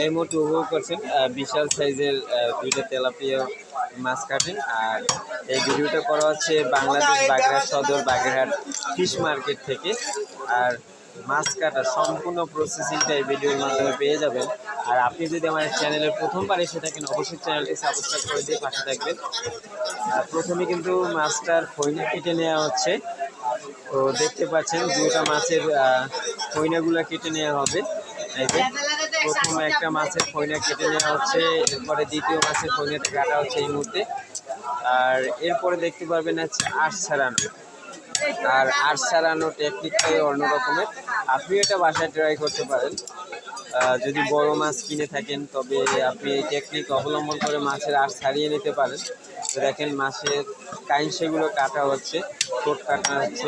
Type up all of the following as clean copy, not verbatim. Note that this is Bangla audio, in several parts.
এই মুহূর্তে উপভোগ করছেন বিশাল সাইজের দুইটা তেলাপিয়া মাছ কাটেন। আর এই ভিডিওটা করা হচ্ছে বাংলাদেশ বাগেরহাট সদর বাগেরহাট ফিশ মার্কেট থেকে। আর মাছ কাটা সম্পূর্ণ প্রসেসিংটা এই ভিডিওর মাধ্যমে পেয়ে যাবেন। আর আপনি যদি আমার চ্যানেলের প্রথমবার এসে থাকেন অবশ্যই চ্যানেলটি সাবস্ক্রাইব করে দিয়ে পাশে থাকবেন। প্রথমে কিন্তু মাছটার ফইনা কেটে নেওয়া হচ্ছে। তো দেখতে পাচ্ছেন দুটো মাছের ফইনাগুলো কেটে নেওয়া হবে। এই যে প্রথমে একটা মাছের ফইনা কেটে নেওয়া হচ্ছে, এরপরে দ্বিতীয় মাছের ফইনাটা কাটা হচ্ছে এই মুহূর্তে। আর এরপরে দেখতে পারবেন হচ্ছে আঁশ ছাড়ানো। আর আঁশ ছাড়ানো টেকনিকটাই অন্য রকমের। আপনি এটা বাসায় ট্রাই করতে পারেন। যদি বড় মাছ কিনে থাকেন তবে আপনি এই টেকনিক অবলম্বন করে মাছের আঁশ ছাড়িয়ে নিতে পারেন। তো দেখেন মাছের কাইনসেগুলো কাটা হচ্ছে, ঠোঁট কাটা হচ্ছে।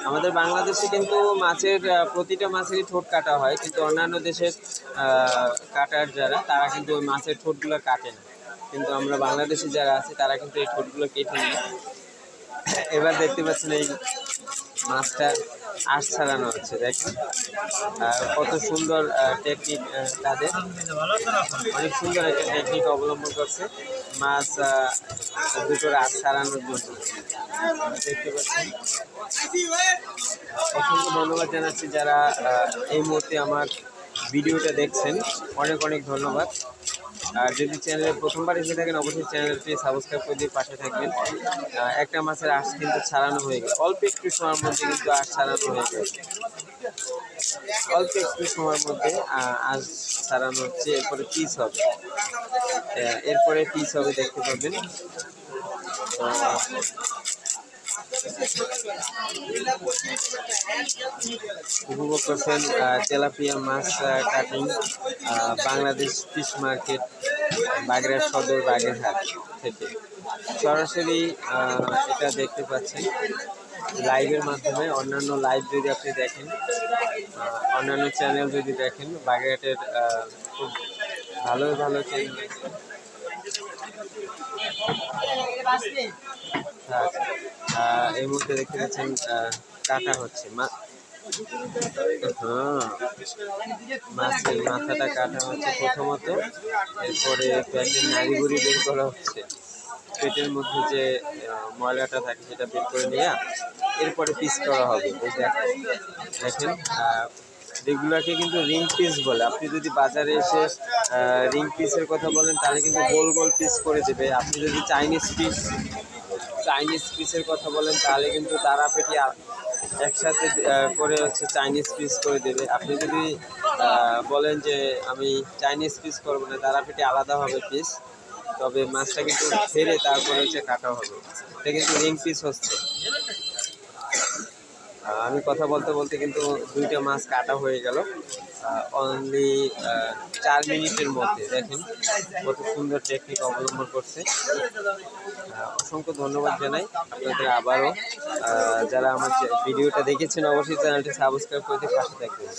আমাদের বাংলাদেশে কিন্তু মাছের প্রতিটা মাছেরই ঠোঁট কাটা হয়, কিন্তু অন্যান্য দেশের কাটার যারা তারা কিন্তু ওই মাছের ঠোঁটগুলো কাটে না। কিন্তু আমরা বাংলাদেশে যারা আছে তারা কিন্তু এই ঠোঁটগুলো কেটে নিই। এবার দেখতে পাচ্ছেন এই মাছটা আঁশ ছাড়ানো হচ্ছে। দেখেন কত সুন্দর টেকনিক তাদের, অনেক সুন্দর একটা টেকনিক অবলম্বন করছে মাছ দুটোর আঁশ ছাড়ানোর জন্য। দেখতে পাচ্ছেন অসংখ্য ধন্যবাদ জানাচ্ছি যারা এই মুহূর্তে আমার ভিডিওটা দেখছেন, অনেক অনেক ধন্যবাদ। আর যদি চ্যানেলে প্রথমবার এসে থাকেন অবশ্যই চ্যানেলটি সাবস্ক্রাইব করে দিয়ে পাশে থাকবেন। একটা মাছের আঁশ কিন্তু ছাড়ানো হয়ে গেল, অল্প একটু সময়ের মধ্যে কিন্তু আঁশ ছাড়ানো হয়ে গেছে। অল্প একটু সময়ের মধ্যে আঁশ ছাড়ানো হচ্ছে। এরপরে পিস হবে, দেখতে পাবেন। উপভোগ করছেন তেলাপিয়া মাছ cutting Bangladesh fish market Bagerhat Sadar Bagerhat থেকে সরাসরি এটা দেখতে পাচ্ছেন লাইভের মাধ্যমে। অন্যান্য লাইভ যদি আপনি দেখেন, অন্যান্য চ্যানেল যদি দেখেন, বাগেরহাটের খুব ভালো ভালো চ্যানেল। এই মুহূর্তে দেখতে পাচ্ছেন কাটা হচ্ছে মাছের মাথাটা কাটা হচ্ছে প্রথমত। এরপরে পেটের নাড়িভুড়ি বের করা হচ্ছে, পেটের মধ্যে যে ময়লাটা থাকে সেটা বের করে নিয়ে এরপরে পিস করা হবে। দেখেন যেগুলোকে কিন্তু রিং পিস বলে। আপনি যদি বাজারে এসে রিং পিসের কথা বলেন তাহলে কিন্তু গোল গোল পিস করে দেবে। আপনি যদি চাইনিজ পিসের কথা বলেন তাহলে কিন্তু দাঁড়া পেটি একসাথে করে হচ্ছে চাইনিজ পিস করে দেবে। আপনি যদি বলেন যে আমি চাইনিজ পিস করবো না, দাঁড়া পেটি আলাদাভাবে পিস, তবে মাছটা কিন্তু ফেরে তারপরে হচ্ছে কাটা হবে। এটা কিন্তু রিং পিস হচ্ছে। আমি কথা বলতে বলতে কিন্তু দুইটা মাছ কাটা হয়ে গেল অনলি 4 মিনিটের মধ্যে। দেখেন কত সুন্দর টেকনিক অবলম্বন করছে। অসংখ্য ধন্যবাদ জানাই আপনাদের আবারও। যারা আমার ভিডিওটা দেখেছেন অবশ্যই চ্যানেলটি সাবস্ক্রাইব করে দিয়ে পাশে থাকবেন।